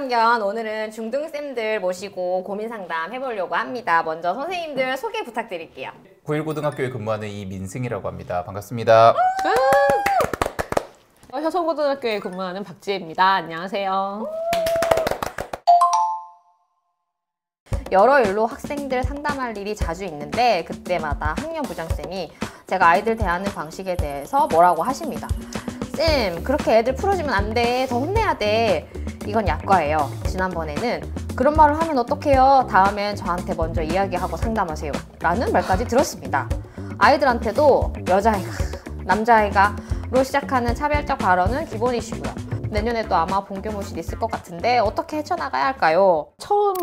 반견 오늘은 중등쌤들 모시고 고민 상담 해보려고 합니다. 먼저 선생님들 소개 부탁드릴게요. 9.1고등학교에 근무하는 이민승이라고 합니다. 반갑습니다. 효성고등학교에 근무하는 박지혜입니다. 안녕하세요. 여러 일로 학생들 상담할 일이 자주 있는데 그때마다 학년부장쌤이 제가 아이들 대하는 방식에 대해서 뭐라고 하십니다. 쌤, 그렇게 애들 풀어주면 안 돼. 더 혼내야 돼. 이건 약과예요. 지난번에는 그런 말을 하면 어떡해요. 다음엔 저한테 먼저 이야기하고 상담하세요. 라는 말까지 들었습니다. 아이들한테도 여자아이가, 남자아이가로 시작하는 차별적 발언은 기본이시고요. 내년에도 아마 본교무실 있을 것 같은데 어떻게 헤쳐나가야 할까요? 처음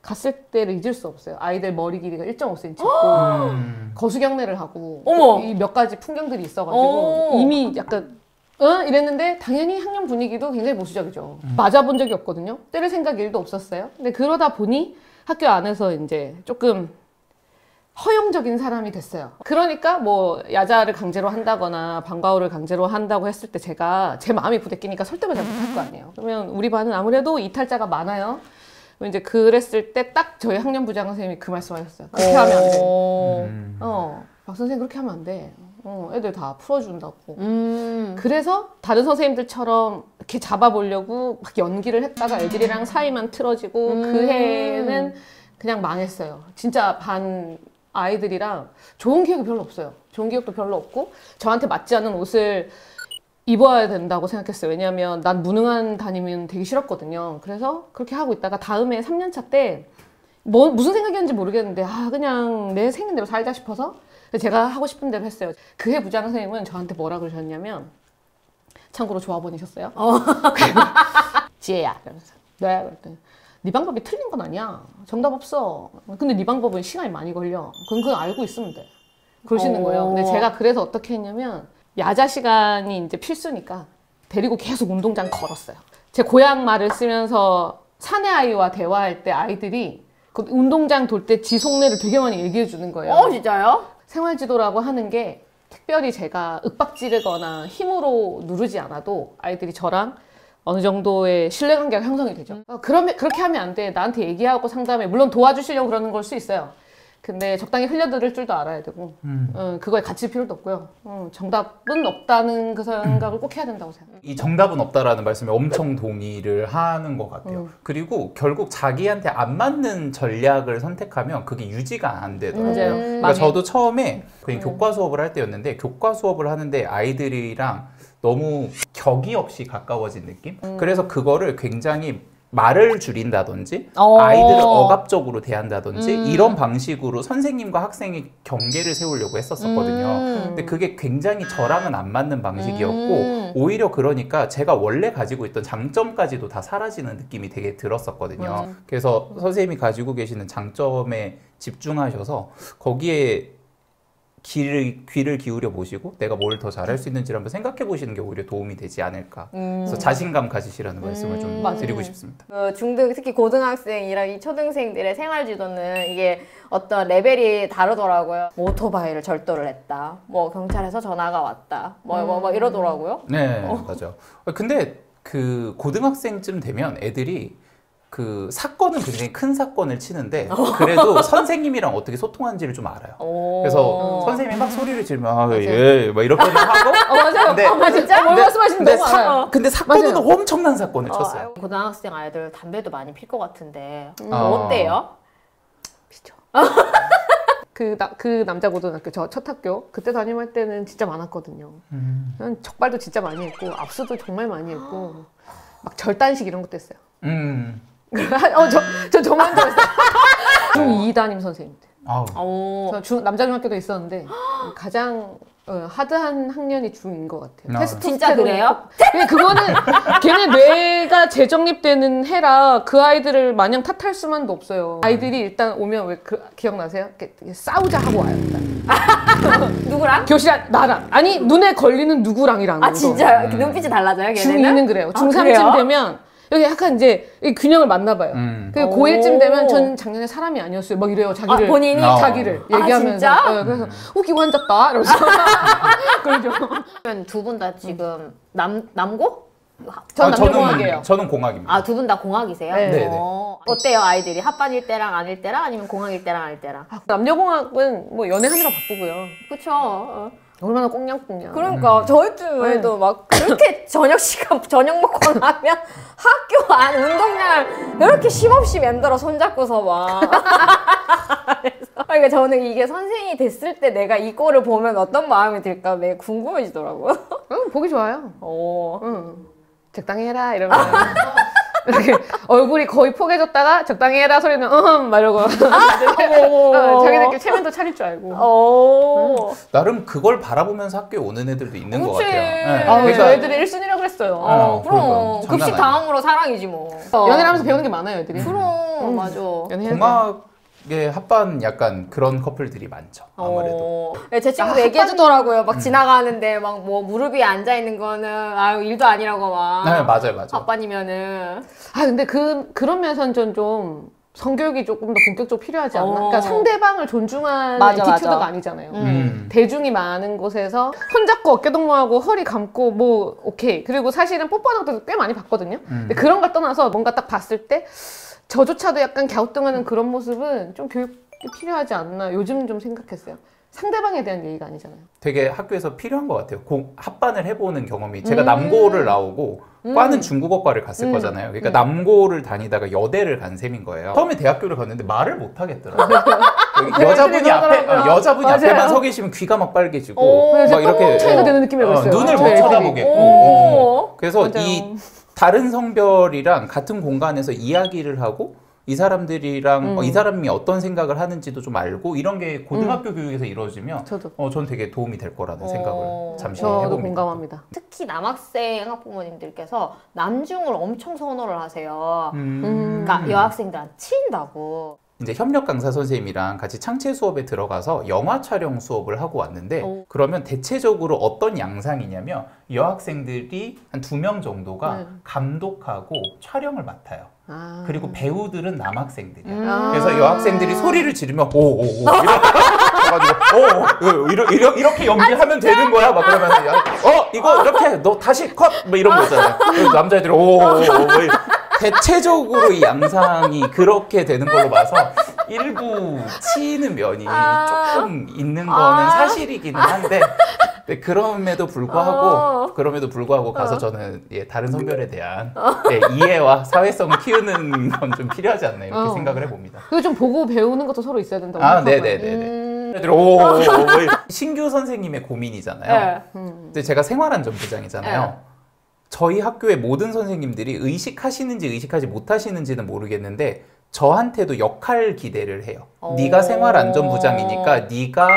갔을 때를 잊을 수 없어요. 아이들 머리 길이가 1.5cm고 거수경례를 하고 이 몇 가지 풍경들이 있어가지고 이미 약간 이랬는데 당연히 학년 분위기도 굉장히 보수적이죠. 맞아본 적이 없거든요. 때릴 생각 일도 없었어요. 근데 그러다 보니 학교 안에서 이제 조금 허용적인 사람이 됐어요. 그러니까 뭐 야자를 강제로 한다거나 방과후를 강제로 한다고 했을 때 제가 제 마음이 부대끼니까 설득을 잘 못할 거 아니에요. 그러면 우리 반은 아무래도 이탈자가 많아요. 이제 그랬을 때 딱 저희 학년부장 선생님이 그 말씀하셨어요. 그렇게 하면 안 돼. 박 선생님 그렇게 하면 안 돼. 애들 다 풀어준다고. 그래서 다른 선생님들처럼 이렇게 잡아보려고 막 연기를 했다가 애들이랑 사이만 틀어지고 그 해는 그냥 망했어요. 진짜 반 아이들이랑 좋은 기억이 별로 없어요. 좋은 기억도 별로 없고 저한테 맞지 않는 옷을 입어야 된다고 생각했어요. 왜냐하면 난 무능한 담임은 되게 싫었거든요. 그래서 그렇게 하고 있다가 다음에 3년차 때 무슨 생각이었는지 모르겠는데 그냥 내 생긴 대로 살자 싶어서 제가 하고 싶은 대로 했어요. 그해 부장 선생님은 저한테 뭐라 그러셨냐면 참고로 조합원이셨어요. 지혜야 그러면서 네? 그랬더니 네 방법이 틀린 건 아니야. 정답 없어. 근데 네 방법은 시간이 많이 걸려. 그건 알고 있으면 돼. 그러시는 거예요. 근데 제가 그래서 어떻게 했냐면 야자 시간이 이제 필수니까 데리고 계속 운동장 걸었어요. 제 고향 말을 쓰면서 사내 아이와 대화할 때 아이들이 그 운동장 돌 때 지 속내를 되게 많이 얘기해 주는 거예요. 진짜요? 생활지도라고 하는 게 특별히 제가 윽박 지르거나 힘으로 누르지 않아도 아이들이 저랑 어느 정도의 신뢰관계가 형성이 되죠. 그러면 그렇게 하면 안 돼. 나한테 얘기하고 상담해. 물론 도와주시려고 그러는 걸 수 있어요. 근데 적당히 흘려들을 줄도 알아야 되고 그거에 갇힐 필요도 없고요. 정답은 없다는 그 생각을 꼭 해야 된다고 생각해요. 이 정답은 없다라는 말씀에 엄청 동의를 하는 것 같아요. 그리고 결국 자기한테 안 맞는 전략을 선택하면 그게 유지가 안 되더라고요. 그러니까 저도 처음에 그냥 교과 수업을 할 때였는데 교과 수업을 하는데 아이들이랑 너무 격이 없이 가까워진 느낌? 그래서 그거를 굉장히 말을 줄인다든지 아이들을 억압적으로 대한다든지 이런 방식으로 선생님과 학생이 경계를 세우려고 했었거든요. 근데 그게 굉장히 저랑은 안 맞는 방식이었고 오히려 그러니까 제가 원래 가지고 있던 장점까지도 다 사라지는 느낌이 되게 들었었거든요. 그래서 선생님이 가지고 계시는 장점에 집중하셔서 거기에 귀를 기울여 보시고 내가 뭘 더 잘할 수 있는지를 한번 생각해 보시는 게 오히려 도움이 되지 않을까. 그래서 자신감 가지시라는 말씀을 좀 드리고 싶습니다. 중등, 특히 고등학생이랑 이 초등생들의 생활지도는 이게 어떤 레벨이 다르더라고요. 뭐 오토바이를 절도를 했다. 뭐 경찰에서 전화가 왔다. 뭐 이러더라고요. 네, 맞아. 근데 그 고등학생쯤 되면 애들이 그 사건은 굉장히 큰 사건을 치는데 그래도 선생님이랑 어떻게 소통하는지를 좀 알아요. 그래서 선생님이 막 소리를 지르면 예, 막 이렇게는 하고 맞아요. 근데, 진짜? 뭘 말씀하시는지 너무 알아요. 근데 사건은 엄청난 사건을 쳤어요. 고등학생 아이들 담배도 많이 필 것 같은데 어때요? 피죠. 그 남자 고등학교 저 첫 학교 그때 담임할 때는 진짜 많았거든요. 적발도 진짜 많이 했고 압수도 정말 많이 했고 막 절단식 이런 것도 했어요. 저 정말 좋아했어요. 중2 담임 선생님들. 저 남자 중학교도 있었는데 가장 하드한 학년이 중2인 것 같아요. 테스트 진짜 그래요? 근데 그거는 걔네 뇌가 재정립되는 해라 그 아이들을 마냥 탓할 수만도 없어요. 아이들이 일단 오면 왜 기억나세요? 싸우자 하고 와요. 일단. 누구랑? 교실에 나랑 아니 눈에 걸리는 누구랑이라는 거. 진짜요? 눈빛이 달라져요? 걔네는? 중2는 그래요. 중3쯤 되면 여기 약간 이제 균형을 맞나 봐요. 그리고 고1쯤 되면 전 작년에 사람이 아니었어요. 막 이래요. 자기를. 본인이? 자기를 얘기하면서. 진짜? 그래서 웃기고 앉았다. 이러면서. 그러죠. 두 분 다 지금 남고? 전 남녀공학이에요. 저는 공학입니다. 아, 두 분 다 공학이세요? 네. 네네. 어때요, 아이들이? 합반일 때랑 아닐 때랑 아니면 공학일 때랑 아닐 때랑? 남녀공학은 뭐 연애하느라 바쁘고요. 그쵸. 얼마나 꽁냥꽁냥. 그러니까 저희 때도 막 그렇게 저녁 시간 저녁 먹고 나면 학교 안 운동장을 이렇게 쉼없이 만들어 손잡고서 막 그러니까 저는 이게 선생님이 됐을 때 내가 이 꼴을 보면 어떤 마음이 들까 매일 궁금해지더라고요. 응, 보기 좋아요. 오. 응. 적당히 해라 이러면 이렇게 얼굴이 거의 포개졌다가 적당히 해라 소리는 막 이러고 자기들끼리 체면도 차릴 줄 알고. 오. 나름 그걸 바라보면서 학교에 오는 애들도 있는 것 그치. 같아요. 네. 아, 그러니까 저희들이 1순위라고 그랬어요. 그럼 그러니까 장난 급식 아니에요. 다음으로 사랑이지 뭐. 연애를 하면서 배우는 게 많아요, 애들이. 그럼 맞아. 연애해야 돼. 공학의 합반 약간 그런 커플들이 많죠. 아무래도. 네, 제 친구도 얘기해주더라고요. 막 지나가는데 막 뭐 무릎 위에 앉아 있는 거는 아유 일도 아니라고 막. 네, 맞아요. 합반이면은. 아, 근데 그런 면에서는 좀 성교육이 조금 더 본격적으로 필요하지 않나? 그러니까 상대방을 존중하는 맞아, 에티튜드가 맞아. 아니잖아요. 음. 대중이 많은 곳에서 손잡고 어깨동무하고 허리 감고 뭐 오케이. 그리고 사실은 뽀뽀하는 것도 꽤 많이 봤거든요. 근데 그런 걸 떠나서 뭔가 딱 봤을 때 저조차도 약간 갸우뚱하는 그런 모습은 좀 교육이 필요하지 않나 요즘 좀 생각했어요. 상대방에 대한 예의가 아니잖아요. 되게 학교에서 필요한 것 같아요. 합반을 해보는 경험이. 제가 남고를 나오고 과는 중국어과를 갔을 거잖아요. 그러니까 남고를 다니다가 여대를 간 셈인 거예요. 처음에 대학교를 갔는데 말을 못 하겠더라고요. 여자분이 앞에만 서 계시면 귀가 막 빨개지고 막 이렇게 차이가 되는 느낌이 있어요. 눈을 못 애들이. 쳐다보겠고. 그래서 맞아요. 이 다른 성별이랑 같은 공간에서 이야기를 하고 이 사람들이랑 이 사람이 어떤 생각을 하는지도 좀 알고 이런 게 고등학교 교육에서 이루어지면 전 되게 도움이 될 거라는 생각을 잠시 저도 해봅니다. 공감합니다. 특히 남학생 학부모님들께서 남중을 엄청 선호를 하세요. 그러니까 여학생들한테 치인다고. 이제 협력 강사 선생님이랑 같이 창체 수업에 들어가서 영화 촬영 수업을 하고 왔는데 그러면 대체적으로 어떤 양상이냐면 여학생들이 한 2명 정도가 감독하고 촬영을 맡아요. 그리고 배우들은 남학생들이야. 그래서 여학생들이 소리를 지르면 오오오 이래가지고 이렇게 연기하면 되는 거야. 막 그러면서 이거 이렇게 너 다시 컷 뭐 이런 거 있잖아요. 그래서 남자애들이 오오오 대체적으로 이 양상이 그렇게 되는 걸로 봐서 일부 치이는 면이 조금 있는 거는 사실이기는 한데 그럼에도 불구하고 가서 저는 다른 성별에 대한 이해와 사회성을 키우는 건 좀 필요하지 않나 이렇게 생각을 해봅니다. 그거 좀 보고 배우는 것도 서로 있어야 된다고 네네네네. 신규 선생님의 고민이잖아요. 근데 제가 생활안전부장이잖아요. 저희 학교의 모든 선생님들이 의식하시는지 의식하지 못하시는지는 모르겠는데 저한테도 역할 기대를 해요. 네가 생활안전부장이니까 네가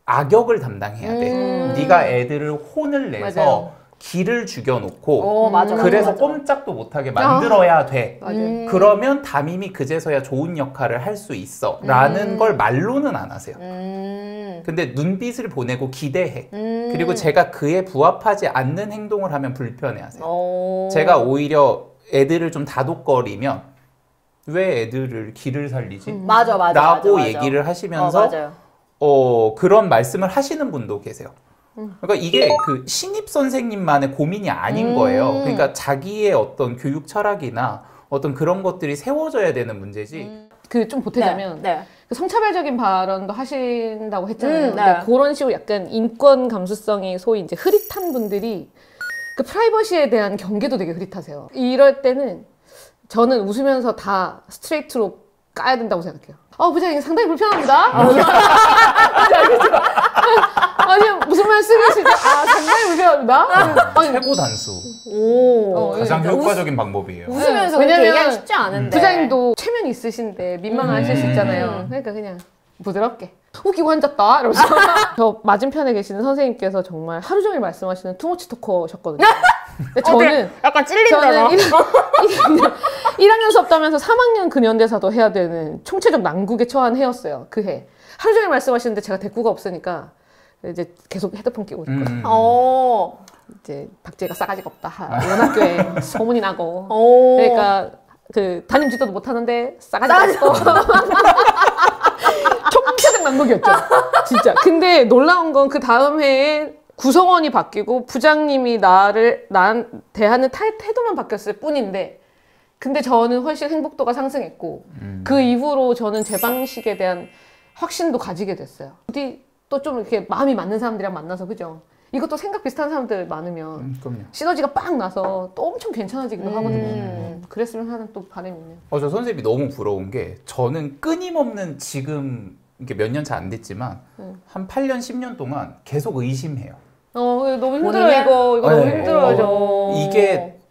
악역을 담당해야 돼. 네가 애들을 혼을 내서 기를 죽여놓고 그래서 꼼짝도 못하게 만들어야 돼. 그러면 담임이 그제서야 좋은 역할을 할 수 있어 라는 걸 말로는 안 하세요. 근데 눈빛을 보내고 기대해. 그리고 제가 그에 부합하지 않는 행동을 하면 불편해하세요. 제가 오히려 애들을 좀 다독거리면 왜 애들을 기를 살리지? 라고 얘기를 하시면서 그런 말씀을 하시는 분도 계세요. 그러니까 이게 그 신입 선생님만의 고민이 아닌 거예요. 그러니까 자기의 어떤 교육 철학이나 어떤 그런 것들이 세워져야 되는 문제지. 그 좀 보태자면 그 성차별적인 발언도 하신다고 했잖아요. 근데 그런 식으로 약간 인권 감수성이 소위 이제 흐릿한 분들이 그 프라이버시에 대한 경계도 되게 흐릿하세요. 이럴 때는 저는 웃으면서 다 스트레이트로 까야 된다고 생각해요. 부장님 상당히 불편합니다. 아니 무슨 말씀이시죠? 상당히 불편합니다. 최고 단수. 가장 효과적인 방법이에요. 웃으면서 그렇게 얘기하기 쉽지 않은데. 부장님도 체면이 있으신데 민망하실 수 있잖아요. 그러니까 그냥 부드럽게 웃기고 앉았다 이러면서 저 맞은편에 계시는 선생님께서 정말 하루 종일 말씀하시는 투머치 토커셨거든요. 근데 저는 약간 찔린다. 1학년 수업 따면서 3학년 근현대사도 해야 되는 총체적 난국에 처한 해였어요. 그 해. 하루 종일 말씀하시는데 제가 대꾸가 없으니까 이제 계속 헤드폰 끼고 있거든요. 이제 박재가 싸가지가 없다. 이런 학교에 소문이 나고. 그러니까 그 담임 지도도 못하는데 싸가지가 없어. 총체적 난국이었죠. 진짜. 근데 놀라운 건 그 다음 해에 구성원이 바뀌고 부장님이 난 대하는 태도만 바뀌었을 뿐인데 근데 저는 훨씬 행복도가 상승했고 그 이후로 저는 제 방식에 대한 확신도 가지게 됐어요. 어디 또 좀 이렇게 마음이 맞는 사람들이랑 만나서 그죠? 이것도 생각 비슷한 사람들 많으면 시너지가 빵 나서 또 엄청 괜찮아지기도 하거든요. 그랬으면 하는 또 바람이 있네요. 저 선생님이 너무 부러운 게 저는 끊임없는 지금 이게 몇 년 차 안 됐지만 한 8년, 10년 동안 계속 의심해요. 너무 힘들어요. 이거 너무 힘들어요.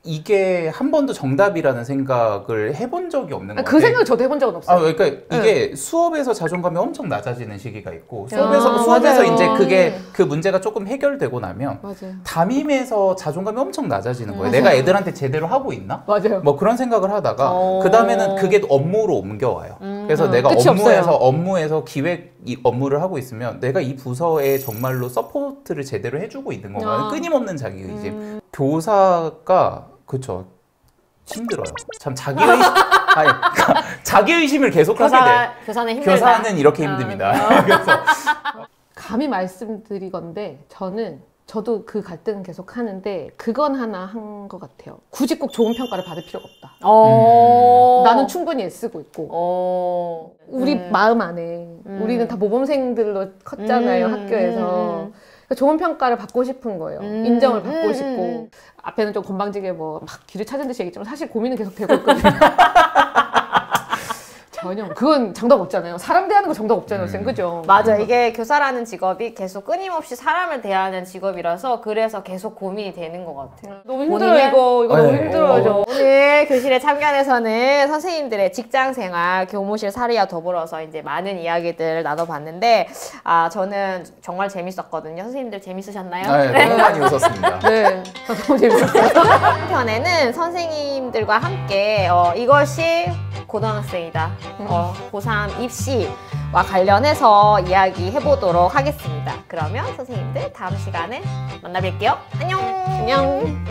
이게 한 번도 정답이라는 생각을 해본 적이 없는 것 같아요. 그 생각을 저도 해본 적은 없어요. 그러니까 이게 수업에서 자존감이 엄청 낮아지는 시기가 있고 수업에서 이제 그게 그 문제가 조금 해결되고 나면 담임에서 자존감이 엄청 낮아지는 거예요. 내가 애들한테 제대로 하고 있나? 맞아요. 뭐 그런 생각을 하다가 그 다음에는 그게 업무로 옮겨와요. 그래서 내가 업무에서 기획 업무를 하고 있으면 내가 이 부서에 정말로 서포트를 제대로 해주고 있는 건가? 끊임없는 자기 의심. 교사가 그쵸. 힘들어요. 참 자기 의심을 계속 하게 돼. 교사는 힘들다. 교사는 이렇게 힘듭니다. 그래서 감히 말씀드리건데 저도 그 갈등은 계속 하는데 그건 하나 한 것 같아요. 굳이 꼭 좋은 평가를 받을 필요가 없다. 나는 충분히 애쓰고 있고 우리 마음 안에 우리는 다 모범생들로 컸잖아요. 학교에서. 좋은 평가를 받고 싶은 거예요. 인정을 받고 싶고 앞에는 좀 건방지게 막 길을 찾은 듯이 얘기했지만 사실 고민은 계속 되고 있거든요. 전혀 그건 정답 없잖아요. 사람 대하는 거 정답 없잖아요, 쌤. 그죠? 맞아. 이게 교사라는 직업이 계속 끊임없이 사람을 대하는 직업이라서 그래서 계속 고민이 되는 것 같아요. 너무 힘들어요. 이거 너무 힘들어요. 오늘 교실에 참견에서는 선생님들의 직장생활, 교무실 살이와 더불어서 이제 많은 이야기들을 나눠봤는데 저는 정말 재밌었거든요. 선생님들 재밌으셨나요? 네, 너무 많이 웃었습니다. 네, 너무 재밌었어요. 한편에는 선생님들과 함께 이것이 고등학생이다. 고3 입시와 관련해서 이야기해보도록 하겠습니다. 그러면 선생님들 다음 시간에 만나 뵐게요. 안녕! 안녕!